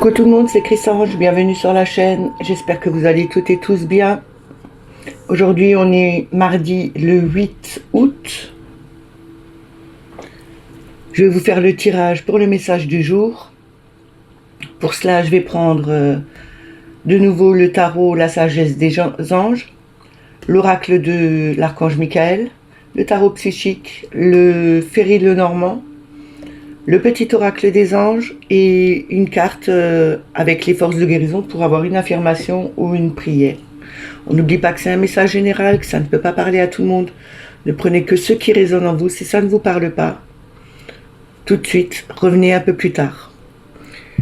Coucou tout le monde, c'est Chris-Ange, bienvenue sur la chaîne, j'espère que vous allez toutes et tous bien. Aujourd'hui on est mardi le 8 août. Je vais vous faire le tirage pour le message du jour. Pour cela je vais prendre de nouveau le tarot, la sagesse des anges, l'oracle de l'archange Michael, le tarot psychique, le Ferry le Normand, le petit oracle des anges et une carte avec les forces de guérison pour avoir une affirmation ou une prière. On n'oublie pas que c'est un message général, que ça ne peut pas parler à tout le monde. Ne prenez que ce qui résonne en vous. Si ça ne vous parle pas, tout de suite, revenez un peu plus tard.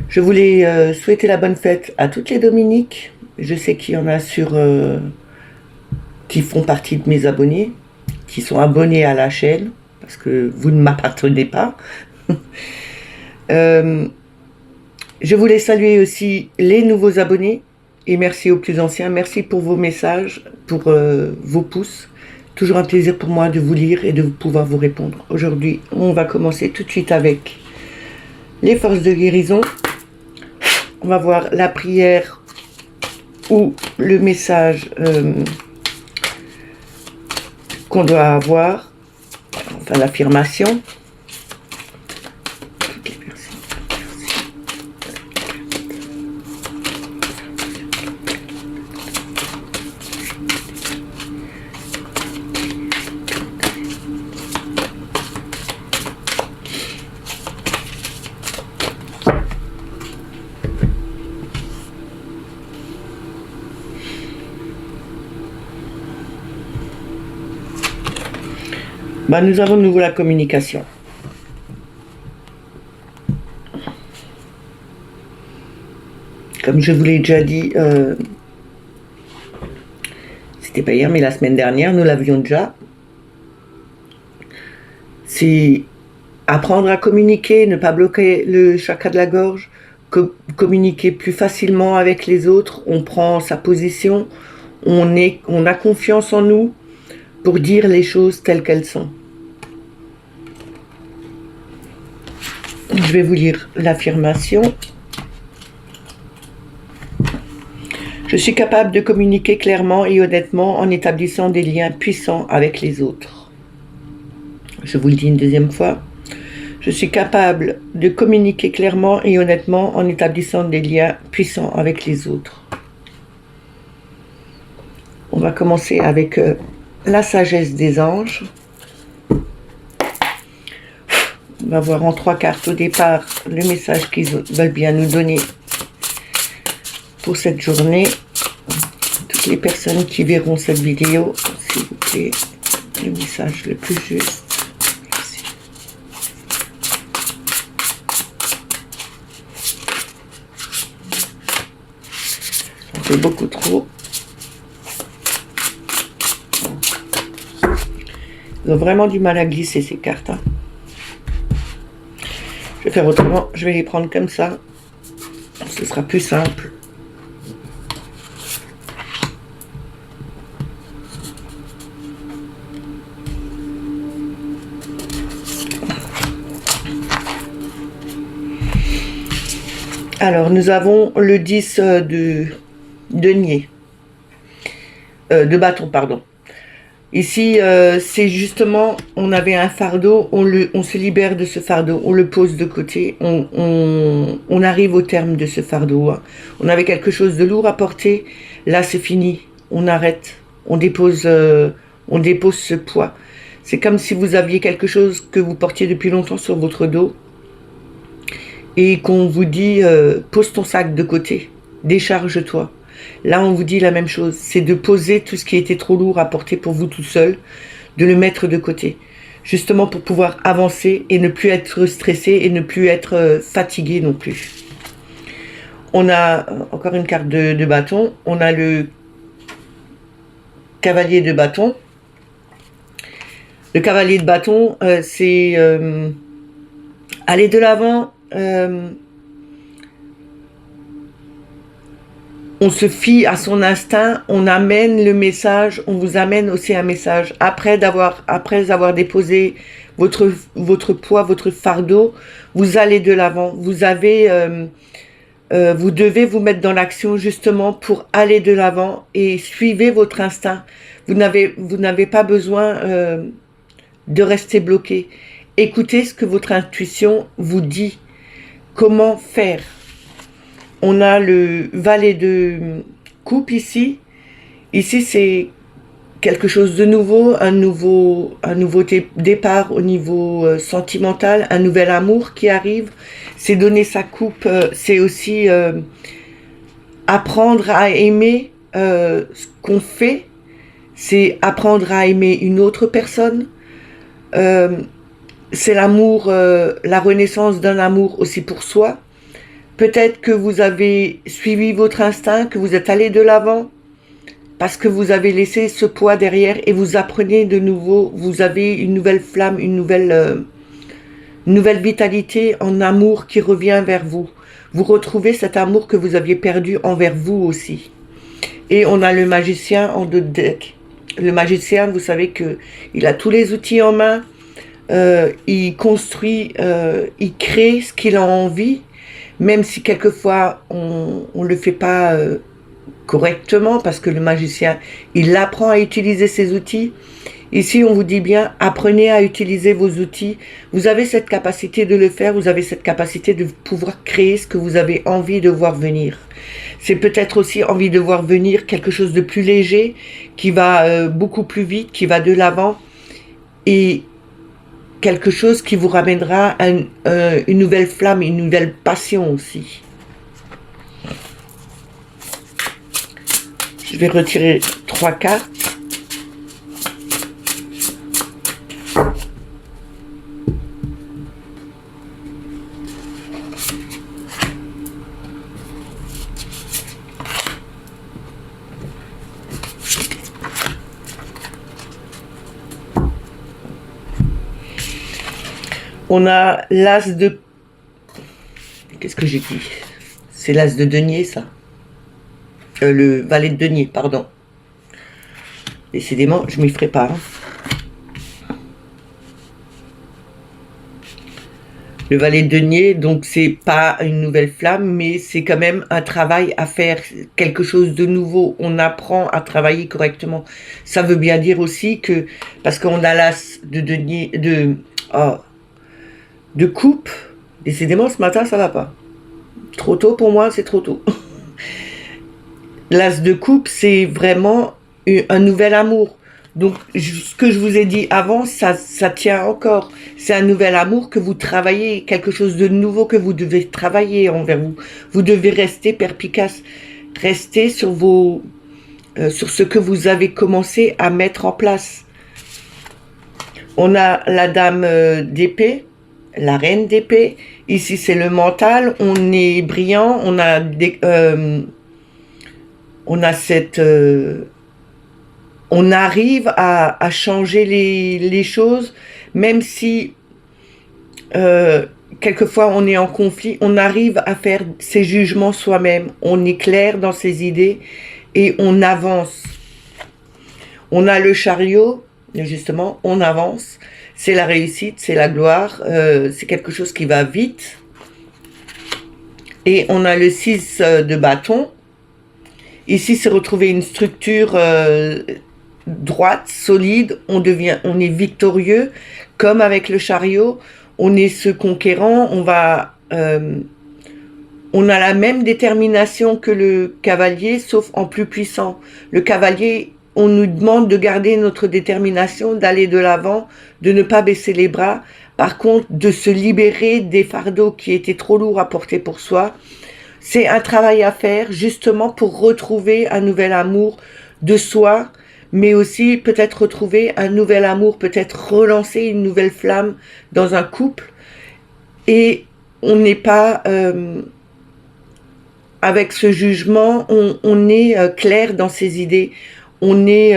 Je voulais souhaiter la bonne fête à toutes les Dominiques. Je sais qu'il y en a qui font partie de mes abonnés, qui sont abonnés à la chaîne, parce que vous ne m'appartenez pas. Je voulais saluer aussi les nouveaux abonnés et merci aux plus anciens. Merci pour vos messages, pour vos pouces. Toujours un plaisir pour moi de vous lire et de pouvoir vous répondre. Aujourd'hui, on va commencer tout de suite avec les forces de guérison. On va voir la prière ou le message qu'on doit avoir, enfin l'affirmation. Nous avons de nouveau la communication. Comme je vous l'ai déjà dit, c'était pas hier mais la semaine dernière, nous l'avions déjà. C'est apprendre à communiquer, ne pas bloquer le chakra de la gorge, communiquer plus facilement avec les autres, on prend sa position, on a confiance en nous pour dire les choses telles qu'elles sont. Je vais vous lire l'affirmation. Je suis capable de communiquer clairement et honnêtement en établissant des liens puissants avec les autres. Je vous le dis une deuxième fois. Je suis capable de communiquer clairement et honnêtement en établissant des liens puissants avec les autres. On va commencer avec la sagesse des anges. On va voir en 3 cartes au départ le message qu'ils veulent bien nous donner pour cette journée. Toutes les personnes qui verront cette vidéo, s'il vous plaît, le message le plus juste. Merci. Ça fait beaucoup trop. Ils ont vraiment du mal à glisser ces cartes. Hein. Je vais faire autrement, je vais les prendre comme ça. Ce sera plus simple. Alors, nous avons le 10 de denier. De bâton, pardon. Ici, c'est justement, on avait un fardeau, on se libère de ce fardeau, on le pose de côté, on arrive au terme de ce fardeau. Hein. On avait quelque chose de lourd à porter, là c'est fini, on arrête, on dépose ce poids. C'est comme si vous aviez quelque chose que vous portiez depuis longtemps sur votre dos et qu'on vous dit, pose ton sac de côté, décharge-toi. Là, on vous dit la même chose, c'est de poser tout ce qui était trop lourd à porter pour vous tout seul, de le mettre de côté, justement pour pouvoir avancer et ne plus être stressé et ne plus être fatigué non plus. On a encore une carte de bâton, on a le cavalier de bâton. Le cavalier de bâton, c'est Aller de l'avant, on se fie à son instinct, on amène le message, on vous amène aussi un message. Après avoir déposé votre poids, votre fardeau, vous allez de l'avant. Vous devez vous mettre dans l'action justement pour aller de l'avant et suivez votre instinct. Vous n'avez pas besoin de rester bloqué. Écoutez ce que votre intuition vous dit. Comment faire? On a le valet de coupe ici. Ici, c'est quelque chose de nouveau, un nouveau départ au niveau sentimental, un nouvel amour qui arrive. C'est donner sa coupe, c'est aussi apprendre à aimer ce qu'on fait. C'est apprendre à aimer une autre personne. C'est l'amour, la renaissance d'un amour aussi pour soi. Peut-être que vous avez suivi votre instinct, que vous êtes allé de l'avant, parce que vous avez laissé ce poids derrière et vous apprenez de nouveau, vous avez une nouvelle flamme, une nouvelle vitalité en amour qui revient vers vous. Vous retrouvez cet amour que vous aviez perdu envers vous aussi. Et on a le magicien en deux decks. Le magicien, vous savez que il a tous les outils en main, il construit, il crée ce qu'il a envie, même si quelquefois on ne le fait pas correctement, parce que le magicien, il apprend à utiliser ses outils. Ici, on vous dit bien, apprenez à utiliser vos outils. Vous avez cette capacité de le faire, vous avez cette capacité de pouvoir créer ce que vous avez envie de voir venir. C'est peut-être aussi envie de voir venir quelque chose de plus léger, qui va beaucoup plus vite, qui va de l'avant, et quelque chose qui vous ramènera à une nouvelle flamme, une nouvelle passion aussi. Je vais retirer 3 cartes. On a l'as de... Qu'est-ce que j'ai dit? C'est l'as de denier, ça. Le valet de denier, pardon. Décidément, je m'y ferai pas. Le valet de denier, donc c'est pas une nouvelle flamme, mais c'est quand même un travail à faire, quelque chose de nouveau. On apprend à travailler correctement. Ça veut bien dire aussi que, parce qu'on a l'as de denier, de coupe, décidément ce matin ça va pas. Trop tôt pour moi, c'est trop tôt. L'as de coupe, c'est vraiment un nouvel amour. Donc, ce que je vous ai dit avant, ça tient encore. C'est un nouvel amour que vous travaillez, quelque chose de nouveau que vous devez travailler envers vous. Vous devez rester perspicace, rester sur sur ce que vous avez commencé à mettre en place. On a la dame d'épée, la reine d'épée. Ici, c'est le mental. On est brillant. On a on arrive à changer les choses, même si quelquefois on est en conflit, on arrive à faire ses jugements soi-même, on est clair dans ses idées et on avance. On a le chariot, justement, on avance, c'est la réussite, c'est la gloire, c'est quelque chose qui va vite. Et on a le 6 de bâton. Ici, c'est retrouver une structure droite, solide, on est victorieux, comme avec le chariot, on est ce conquérant, on a la même détermination que le cavalier, sauf en plus puissant. Le cavalier, on nous demande de garder notre détermination, d'aller de l'avant, de ne pas baisser les bras, par contre, de se libérer des fardeaux qui étaient trop lourds à porter pour soi. C'est un travail à faire, justement, pour retrouver un nouvel amour de soi, mais aussi peut-être retrouver un nouvel amour, peut-être relancer une nouvelle flamme dans un couple. Et on n'est pas avec ce jugement, on est clair dans ses idées, on est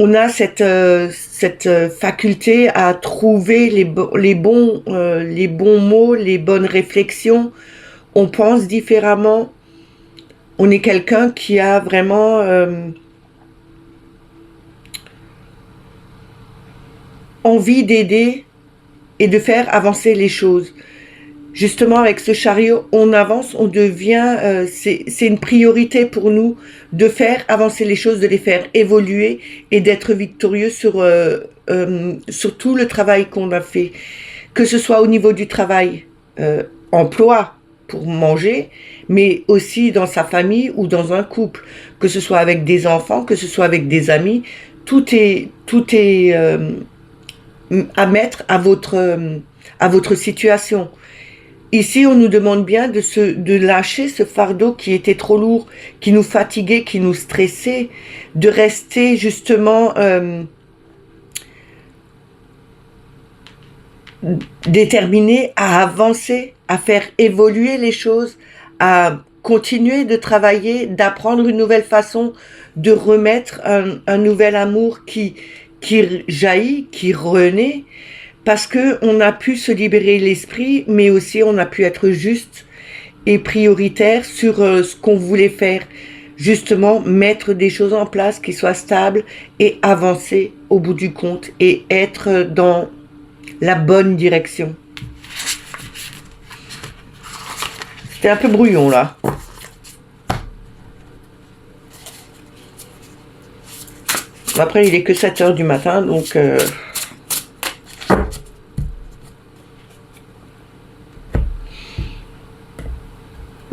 on a cette faculté à trouver les bons mots, les bonnes réflexions. On pense différemment. On est quelqu'un qui a vraiment envie d'aider et de faire avancer les choses. Justement, avec ce chariot, on avance, on devient, c'est une priorité pour nous de faire avancer les choses, de les faire évoluer et d'être victorieux sur tout le travail qu'on a fait. Que ce soit au niveau du travail, emploi pour manger, mais aussi dans sa famille ou dans un couple. Que ce soit avec des enfants, que ce soit avec des amis, tout est à mettre à votre situation. Ici, on nous demande bien de lâcher ce fardeau qui était trop lourd, qui nous fatiguait, qui nous stressait, de rester justement déterminé à avancer, à faire évoluer les choses, à continuer de travailler, d'apprendre une nouvelle façon, de remettre un nouvel amour qui jaillit, qui renaît. Parce que on a pu se libérer l'esprit, mais aussi on a pu être juste et prioritaire sur ce qu'on voulait faire. Justement, mettre des choses en place qui soient stables et avancer au bout du compte et être dans la bonne direction. C'était un peu brouillon là. Après, il est que 7 heures du matin, donc...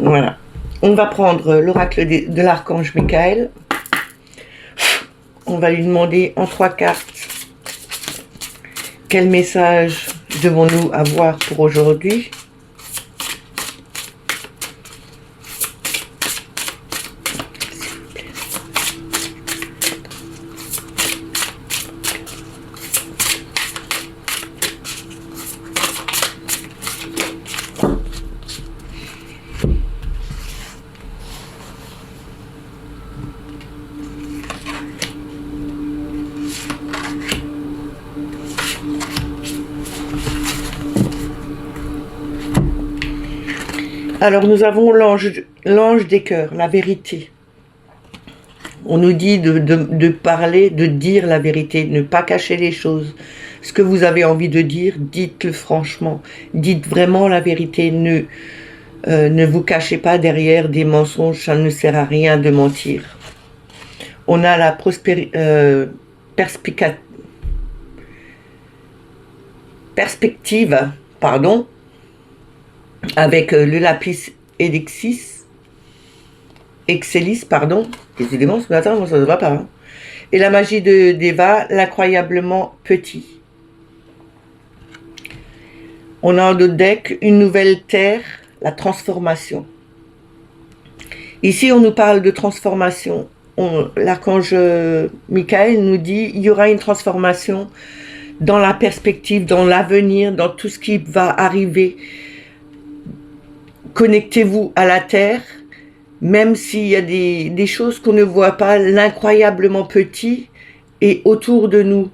Voilà. On va prendre l'oracle de l'archange Michael. On va lui demander en 3 cartes quel message devons-nous avoir pour aujourd'hui. Alors nous avons l'ange des cœurs, la vérité. On nous dit de parler, de dire la vérité, ne pas cacher les choses. Ce que vous avez envie de dire, dites-le franchement. Dites vraiment la vérité. Ne vous cachez pas derrière des mensonges, ça ne sert à rien de mentir. On a la perspective, pardon, avec le lapis excellis, pardon, décidément ce matin, ça ne va pas. Hein. Et la magie d'Eva, l'incroyablement petit. On a en notre deck une nouvelle terre, la transformation. Ici, on nous parle de transformation. L'archange Michael nous dit il y aura une transformation dans la perspective, dans l'avenir, dans tout ce qui va arriver. Connectez-vous à la terre, même s'il y a des choses qu'on ne voit pas, l'incroyablement petit est autour de nous.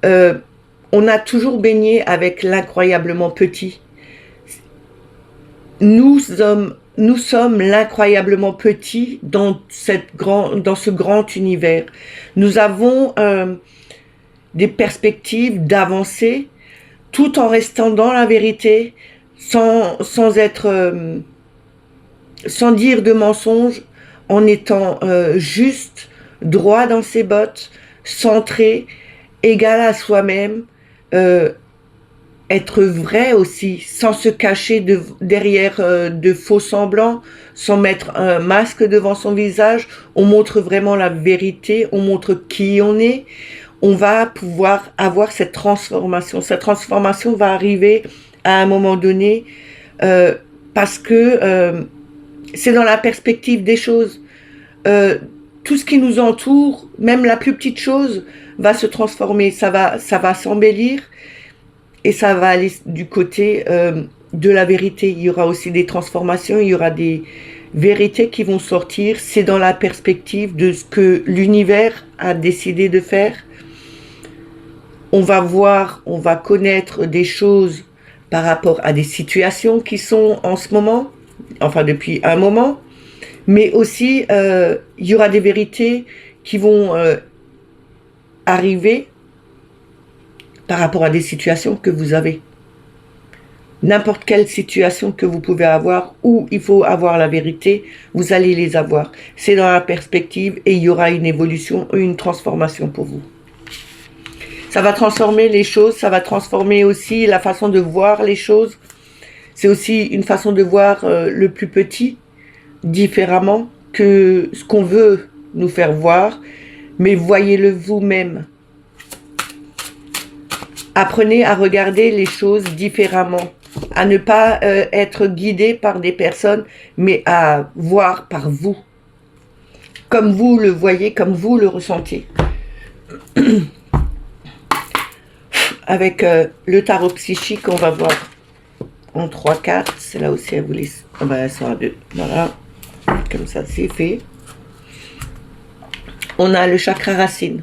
On a toujours baigné avec l'incroyablement petit. Nous sommes l'incroyablement petit dans ce grand univers. Nous avons des perspectives d'avancer tout en restant dans la vérité, sans dire de mensonges, en étant juste, droit dans ses bottes, centré, égal à soi-même, être vrai aussi, sans se cacher derrière de faux semblants, sans mettre un masque devant son visage. On montre vraiment la vérité, on montre qui on est. On va pouvoir avoir cette transformation. Cette transformation va arriver à un moment donné parce que c'est dans la perspective des choses. Tout ce qui nous entoure, même la plus petite chose, va se transformer. Ça va s'embellir et ça va aller du côté de la vérité. Il y aura aussi des transformations, il y aura des vérités qui vont sortir. C'est dans la perspective de ce que l'univers a décidé de faire. On va voir, on va connaître des choses par rapport à des situations qui sont en ce moment, enfin depuis un moment, mais aussi il y aura des vérités qui vont arriver par rapport à des situations que vous avez. N'importe quelle situation que vous pouvez avoir où il faut avoir la vérité, vous allez les avoir. C'est dans la perspective et il y aura une évolution, une transformation pour vous. Ça va transformer les choses, ça va transformer aussi la façon de voir les choses. C'est aussi une façon de voir le plus petit différemment que ce qu'on veut nous faire voir, mais voyez-le vous-même. Apprenez à regarder les choses différemment, à ne pas être guidé par des personnes, mais à voir par vous, comme vous le voyez, comme vous le ressentez. Avec le tarot psychique, on va voir en 3 cartes. C'est là aussi, elle vous laisse. Ah ben, elles sont à 2. Voilà, comme ça, c'est fait. On a le chakra racine.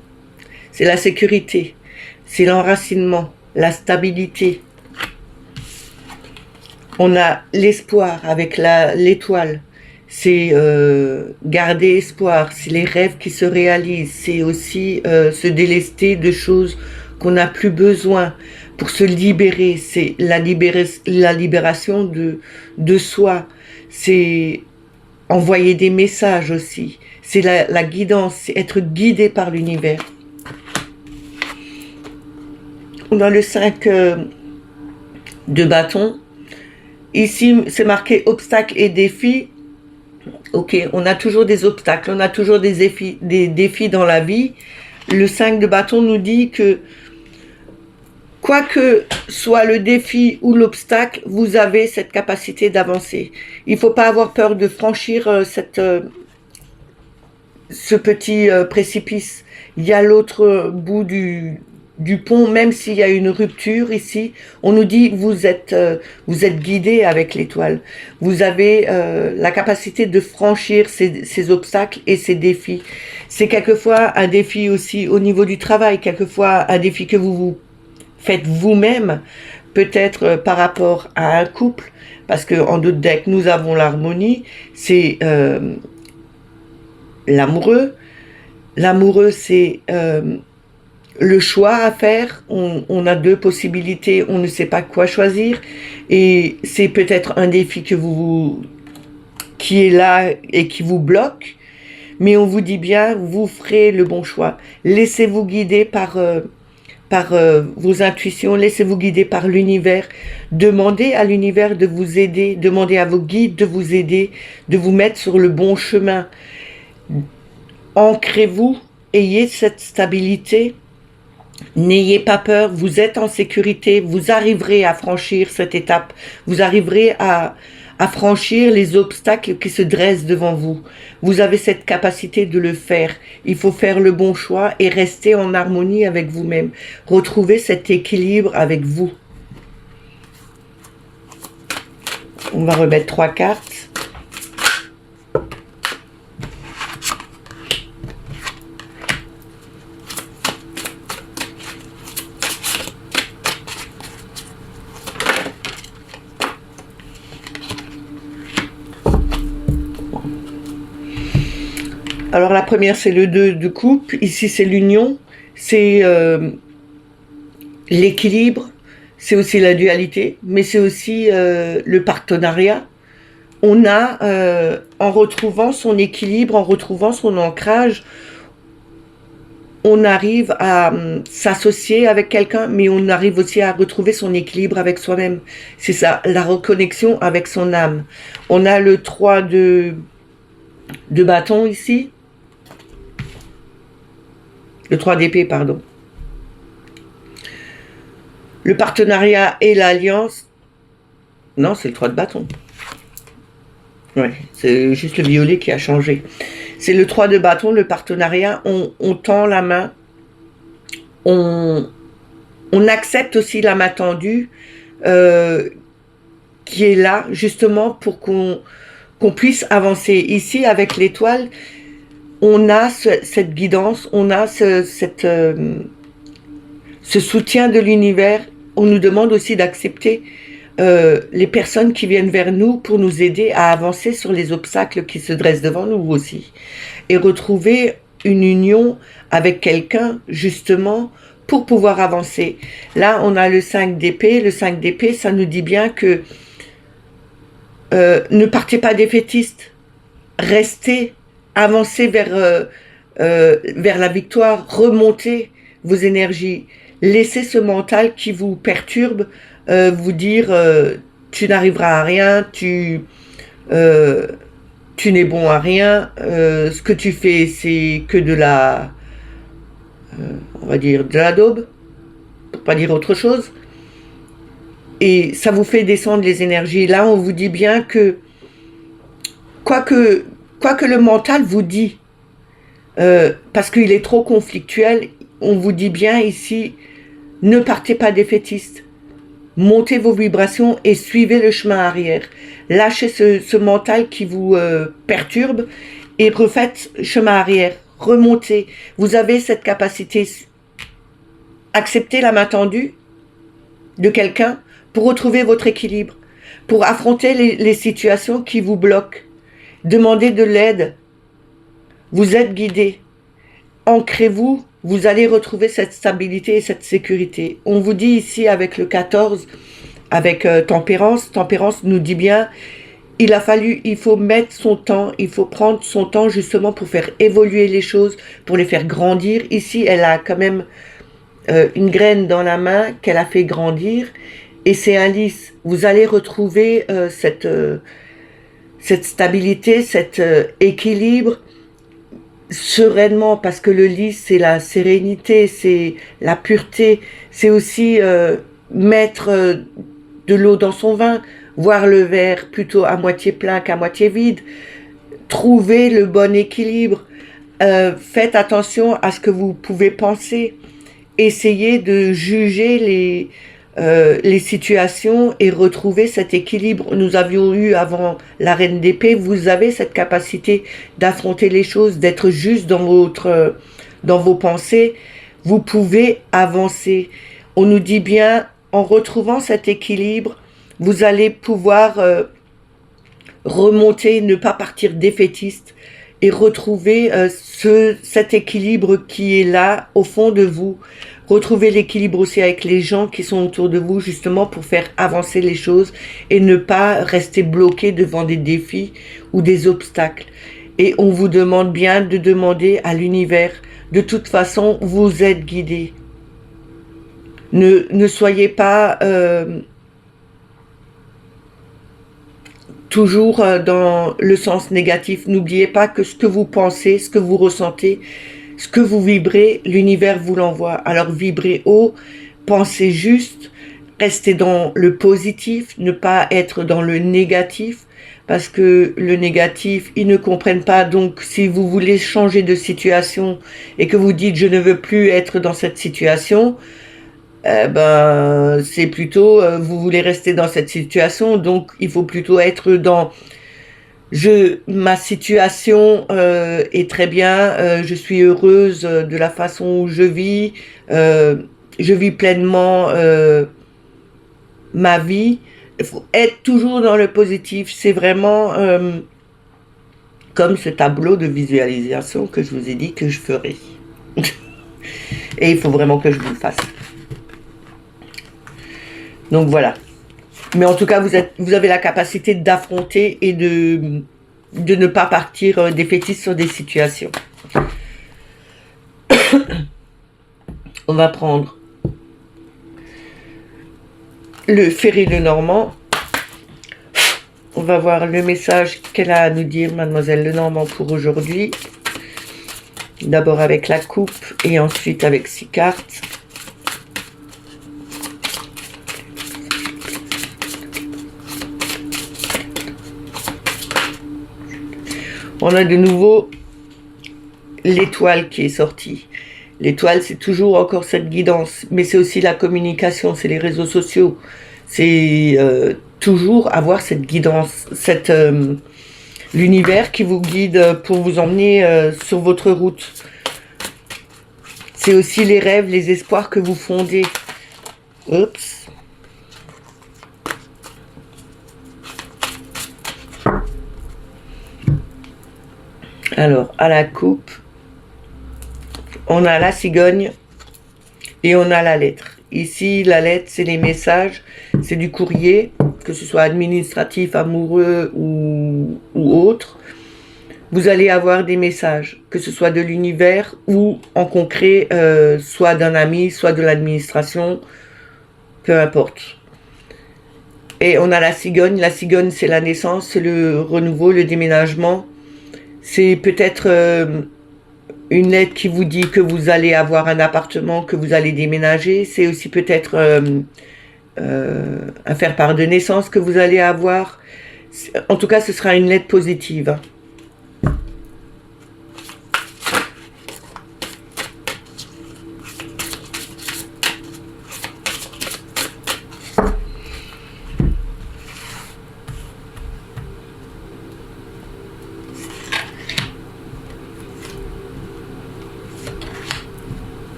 C'est la sécurité. C'est l'enracinement, la stabilité. On a l'espoir avec l'étoile. C'est garder espoir, c'est les rêves qui se réalisent. C'est aussi se délester de choses qu'on n'a plus besoin pour se libérer. C'est la libération de soi. C'est envoyer des messages aussi. C'est la guidance, c'est être guidé par l'univers. On a le 5 de bâton. Ici, c'est marqué obstacles et défis. Ok, on a toujours des obstacles, on a toujours des défis dans la vie. Le 5 de bâton nous dit que quoi que soit le défi ou l'obstacle, vous avez cette capacité d'avancer. Il ne faut pas avoir peur de franchir ce petit précipice. Il y a l'autre bout du pont, même s'il y a une rupture ici, on nous dit vous êtes guidé avec l'étoile. Vous avez la capacité de franchir ces obstacles et ces défis. C'est quelquefois un défi aussi au niveau du travail, quelquefois un défi que vous faites vous-même, peut-être par rapport à un couple, parce qu'en d'autres decks, nous avons l'harmonie, c'est l'amoureux. L'amoureux, c'est le choix à faire. On a 2 possibilités, on ne sait pas quoi choisir, et c'est peut-être un défi qui est là et qui vous bloque, mais on vous dit bien, vous ferez le bon choix. Laissez-vous guider par vos intuitions, laissez-vous guider par l'univers, demandez à l'univers de vous aider, demandez à vos guides de vous aider, de vous mettre sur le bon chemin. Ancrez-vous, ayez cette stabilité, n'ayez pas peur, vous êtes en sécurité, vous arriverez à franchir cette étape, vous arriverez à franchir les obstacles qui se dressent devant vous. Vous avez cette capacité de le faire. Il faut faire le bon choix et rester en harmonie avec vous-même. Retrouvez cet équilibre avec vous. On va remettre 3 cartes. Alors la première, c'est le 2 de coupe. Ici, c'est l'union. C'est l'équilibre. C'est aussi la dualité. Mais c'est aussi le partenariat. On a, en retrouvant son équilibre, en retrouvant son ancrage, on arrive à s'associer avec quelqu'un, mais on arrive aussi à retrouver son équilibre avec soi-même. C'est ça, la reconnexion avec son âme. On a le 3 de bâton ici. Le 3 d'épée, pardon. Le partenariat et l'alliance. Non, c'est le 3 de bâton. Ouais, c'est juste le violet qui a changé. C'est le 3 de bâton, le partenariat. On tend la main. On accepte aussi la main tendue qui est là, justement, pour qu'on puisse avancer. Ici, avec l'étoile, on a cette guidance, on a ce soutien de l'univers, on nous demande aussi d'accepter les personnes qui viennent vers nous pour nous aider à avancer sur les obstacles qui se dressent devant nous aussi. Et retrouver une union avec quelqu'un, justement, pour pouvoir avancer. Là, on a le 5 d'épée. Le 5 d'épée, ça nous dit bien que ne partez pas défaitiste. Restez, avancez vers la victoire, remontez vos énergies. Laissez ce mental qui vous perturbe vous dire tu n'arriveras à rien, tu n'es bon à rien, ce que tu fais c'est que de la on va dire de la daube, pour pas dire autre chose, et ça vous fait descendre les énergies. Là on vous dit bien que quoi que le mental vous dit, parce qu'il est trop conflictuel, on vous dit bien ici, ne partez pas défaitiste. Montez vos vibrations et suivez le chemin arrière. Lâchez ce mental qui vous perturbe et refaites chemin arrière. Remontez. Vous avez cette capacité. Acceptez la main tendue de quelqu'un pour retrouver votre équilibre, pour affronter les situations qui vous bloquent. Demandez de l'aide. Vous êtes guidé. Ancrez-vous. Vous allez retrouver cette stabilité et cette sécurité. On vous dit ici avec le 14, avec tempérance, tempérance nous dit bien, il faut mettre son temps, il faut prendre son temps justement pour faire évoluer les choses, pour les faire grandir. Ici, elle a quand même une graine dans la main qu'elle a fait grandir et c'est un lys. Vous allez retrouver cette stabilité, cet équilibre, sereinement, parce que le lys c'est la sérénité, c'est la pureté, c'est aussi mettre de l'eau dans son vin, voir le verre plutôt à moitié plein qu'à moitié vide, trouver le bon équilibre, faites attention à ce que vous pouvez penser, essayez de juger les situations et retrouver cet équilibre. Nous avions eu avant la reine d'épée, vous avez cette capacité d'affronter les choses, d'être juste dans vos pensées, vous pouvez avancer. On nous dit bien, en retrouvant cet équilibre, vous allez pouvoir remonter, ne pas partir défaitiste et retrouver cet équilibre qui est là au fond de vous. Retrouver l'équilibre aussi avec les gens qui sont autour de vous, justement pour faire avancer les choses et ne pas rester bloqué devant des défis ou des obstacles. Et on vous demande bien de demander à l'univers, de toute façon, vous êtes guidés. Ne soyez pas toujours dans le sens négatif. N'oubliez pas que ce que vous pensez, ce que vous ressentez, ce que vous vibrez, l'univers vous l'envoie. Alors vibrez haut, pensez juste, restez dans le positif, ne pas être dans le négatif, parce que le négatif, ils ne comprennent pas. Donc si vous voulez changer de situation et que vous dites je ne veux plus être dans cette situation, c'est plutôt vous voulez rester dans cette situation, donc il faut plutôt être dans ma situation est très bien, je suis heureuse de la façon où je vis pleinement ma vie. Il faut être toujours dans le positif, c'est vraiment comme ce tableau de visualisation que je vous ai dit que je ferai. Et il faut vraiment que je vous le fasse. Donc voilà. Mais en tout cas, vous avez la capacité d'affronter et de ne pas partir défaitiste sur des situations. On va prendre le Ferry Lenormand. On va voir le message qu'elle a à nous dire, Mademoiselle Lenormand, pour aujourd'hui. D'abord avec la coupe et ensuite avec 6 cartes. On a de nouveau l'étoile qui est sortie. L'étoile, c'est toujours encore cette guidance, mais c'est aussi la communication, c'est les réseaux sociaux. C'est toujours avoir cette guidance, l'univers qui vous guide pour vous emmener sur votre route. C'est aussi les rêves, les espoirs que vous fondez. Oups. Alors, à la coupe, on a la cigogne et on a la lettre. Ici, la lettre, c'est les messages, c'est du courrier, que ce soit administratif, amoureux ou autre. Vous allez avoir des messages, que ce soit de l'univers ou en concret, soit d'un ami, soit de l'administration, peu importe. Et on a la cigogne. La cigogne, c'est la naissance, c'est le renouveau, le déménagement. C'est peut-être une lettre qui vous dit que vous allez avoir un appartement, que vous allez déménager. C'est aussi peut-être un faire-part de naissance que vous allez avoir. En tout cas, ce sera une lettre positive.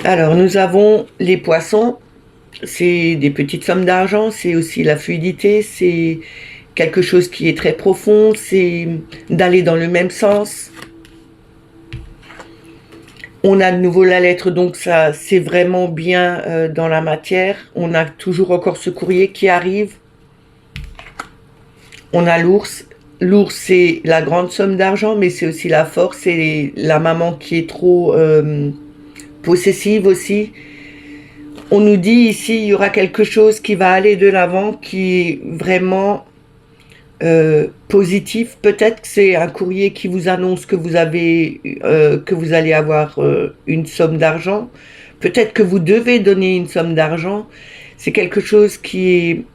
Alors, nous avons les poissons. C'est des petites sommes d'argent, c'est aussi la fluidité, c'est quelque chose qui est très profond, c'est d'aller dans le même sens. On a de nouveau la lettre, donc ça c'est vraiment bien dans la matière. On a toujours encore ce courrier qui arrive. On a l'ours. L'ours, c'est la grande somme d'argent, mais c'est aussi la force, c'est la maman qui est trop possessive aussi. On nous dit ici, il y aura quelque chose qui va aller de l'avant, qui est vraiment positif. Peut-être que c'est un courrier qui vous annonce que vous allez avoir une somme d'argent. Peut-être que vous devez donner une somme d'argent. C'est quelque chose qui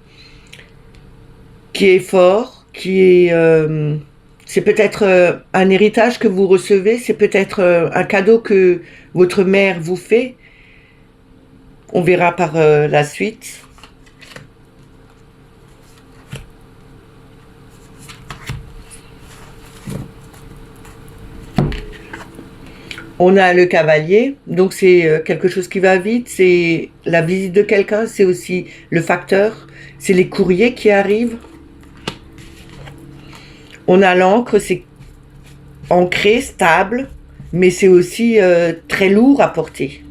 est fort, c'est peut-être un héritage que vous recevez, c'est peut-être un cadeau que votre mère vous fait. On verra par la suite. On a le cavalier, donc c'est quelque chose qui va vite, c'est la visite de quelqu'un, c'est aussi le facteur, c'est les courriers qui arrivent. On a l'encre, c'est ancré, stable, mais c'est aussi très lourd à porter.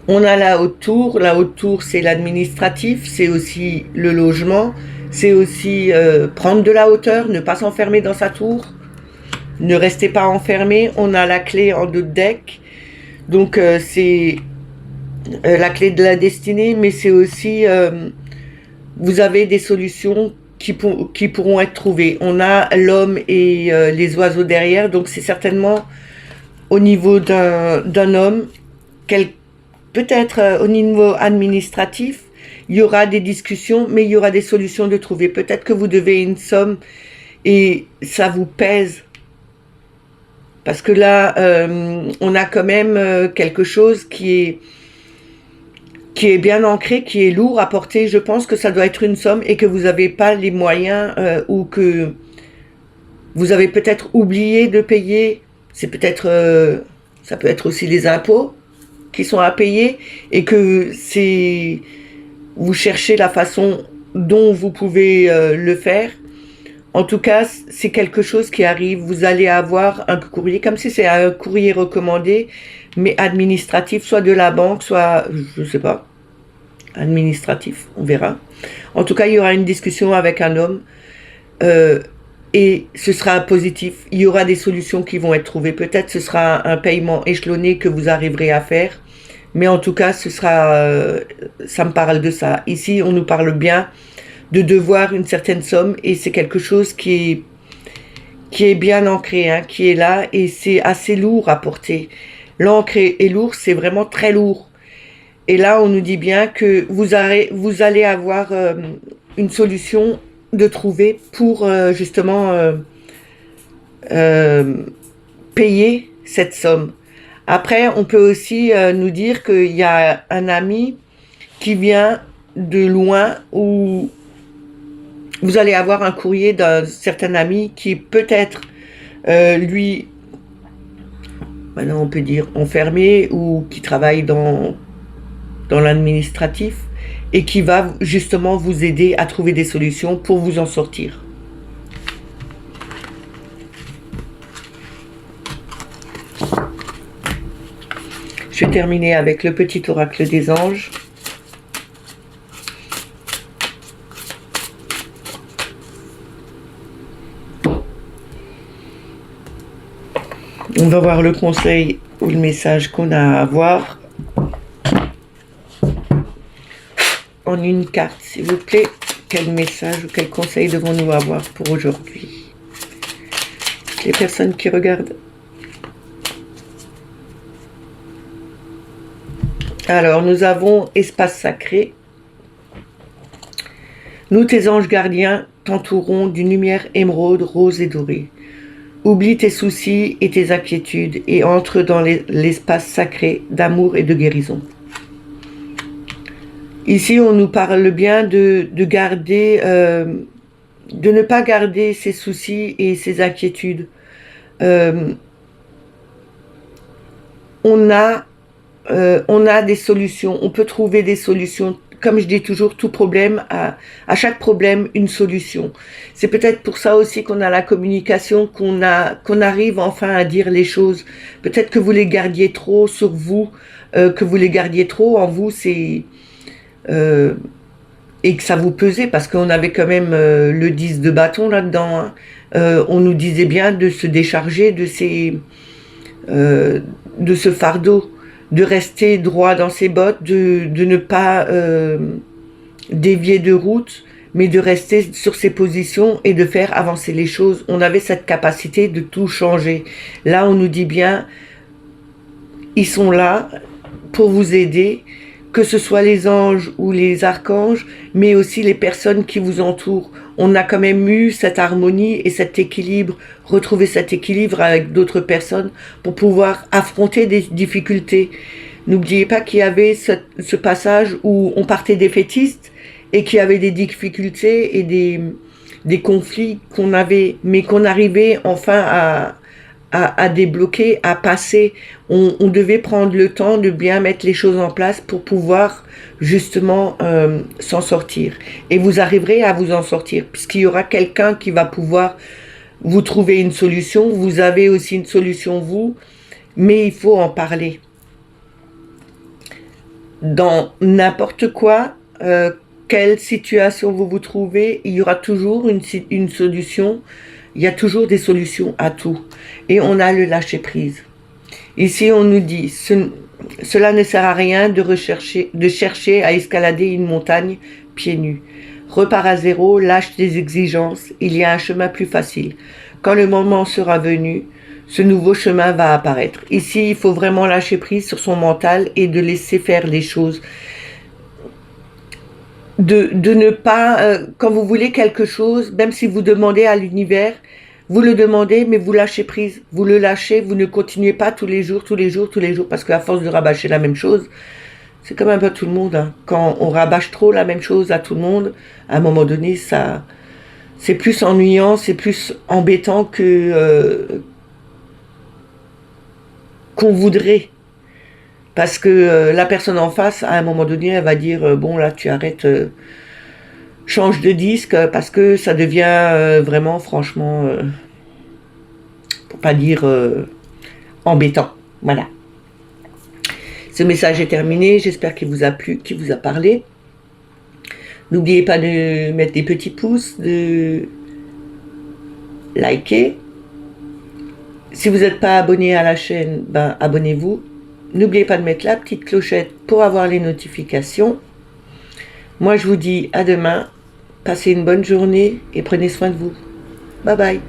On a la haute tour c'est l'administratif, c'est aussi le logement, c'est aussi prendre de la hauteur, ne pas s'enfermer dans sa tour, ne restez pas enfermé. On a la clé en dos de deck, donc c'est la clé de la destinée, mais c'est aussi, vous avez des solutions qui pourront être trouvées. On a l'homme et les oiseaux derrière, donc c'est certainement au niveau d'un homme, peut-être au niveau administratif, il y aura des discussions, mais il y aura des solutions de trouver. Peut-être que vous devez une somme et ça vous pèse. Parce que là, on a quand même quelque chose qui est bien ancré, qui est lourd à porter. Je pense que ça doit être une somme et que vous n'avez pas les moyens ou que vous avez peut-être oublié de payer. C'est peut-être, ça peut être aussi les impôts qui sont à payer et que vous cherchez la façon dont vous pouvez le faire. En tout cas, c'est quelque chose qui arrive. Vous allez avoir un courrier, comme si c'est un courrier recommandé, mais administratif, soit de la banque, soit, je sais pas, administratif, on verra. En tout cas, il y aura une discussion avec un homme et ce sera positif. Il y aura des solutions qui vont être trouvées. Peut-être ce sera un paiement échelonné que vous arriverez à faire, mais en tout cas, ça me parle de ça. Ici, on nous parle bien de devoir une certaine somme et c'est quelque chose qui est bien ancré, hein, qui est là et c'est assez lourd à porter. L'encre est lourd, c'est vraiment très lourd. Et là, on nous dit bien que vous allez avoir une solution de trouver pour justement payer cette somme. Après, on peut aussi nous dire qu'il y a un ami qui vient de loin ou vous allez avoir un courrier d'un certain ami qui peut-être lui, maintenant on peut dire enfermé ou qui travaille dans l'administratif et qui va justement vous aider à trouver des solutions pour vous en sortir. Je vais terminer avec le petit oracle des anges. On va voir le conseil ou le message qu'on a à avoir. En une carte, s'il vous plaît. Quel message ou quel conseil devons-nous avoir pour aujourd'hui? Les personnes qui regardent. Alors, nous avons espace sacré. Nous, tes anges gardiens, t'entourons d'une lumière émeraude, rose et dorée. Oublie tes soucis et tes inquiétudes et entre dans l'espace sacré d'amour et de guérison. Ici, on nous parle bien de garder, de ne pas garder ses soucis et ses inquiétudes. On a des solutions, on peut trouver des solutions. Comme je dis toujours, tout problème à chaque problème une solution. C'est peut-être pour ça aussi qu'on a la communication, qu'on arrive enfin à dire les choses. Peut-être que vous les gardiez trop sur vous, que vous les gardiez trop en vous, et que ça vous pesait, parce qu'on avait quand même le 10 de bâton là-dedans. Hein. On nous disait bien de se décharger de ce fardeau, de rester droit dans ses bottes, de ne pas dévier de route, mais de rester sur ses positions et de faire avancer les choses. On avait cette capacité de tout changer. Là, on nous dit bien, ils sont là pour vous aider, que ce soit les anges ou les archanges, mais aussi les personnes qui vous entourent. On a quand même eu cette harmonie et cet équilibre, retrouver cet équilibre avec d'autres personnes pour pouvoir affronter des difficultés. N'oubliez pas qu'il y avait ce passage où on partait défaitiste et qu'il y avait des difficultés et des conflits qu'on avait, mais qu'on arrivait enfin à débloquer, à passer. On devait prendre le temps de bien mettre les choses en place pour pouvoir justement s'en sortir. Et vous arriverez à vous en sortir, puisqu'il y aura quelqu'un qui va pouvoir vous trouver une solution. Vous avez aussi une solution, vous, mais il faut en parler. Dans n'importe quoi, quelle situation vous vous trouvez, il y aura toujours une solution. Il y a toujours des solutions à tout. Et on a le lâcher-prise. Ici, on nous dit, cela ne sert à rien de chercher à escalader une montagne pieds nus. Repars à zéro, lâche tes exigences, il y a un chemin plus facile. Quand le moment sera venu, ce nouveau chemin va apparaître. Ici, il faut vraiment lâcher prise sur son mental et de laisser faire les choses. De ne pas, quand vous voulez quelque chose, même si vous demandez à l'univers, vous le demandez, mais vous lâchez prise. Vous le lâchez, vous ne continuez pas tous les jours, parce qu'à force de rabâcher la même chose, c'est comme un peu tout le monde. Hein. Quand on rabâche trop la même chose à tout le monde, à un moment donné, c'est plus ennuyant, c'est plus embêtant qu'on voudrait. Parce que la personne en face, à un moment donné, elle va dire bon là tu arrêtes, change de disque, parce que ça devient vraiment, franchement, pour pas dire embêtant. Voilà. Ce message est terminé, j'espère qu'il vous a plu, qu'il vous a parlé. N'oubliez pas de mettre des petits pouces, de liker. Si vous n'êtes pas abonné à la chaîne, ben abonnez-vous. N'oubliez pas de mettre la petite clochette pour avoir les notifications. Moi, je vous dis à demain. Passez une bonne journée et prenez soin de vous. Bye bye.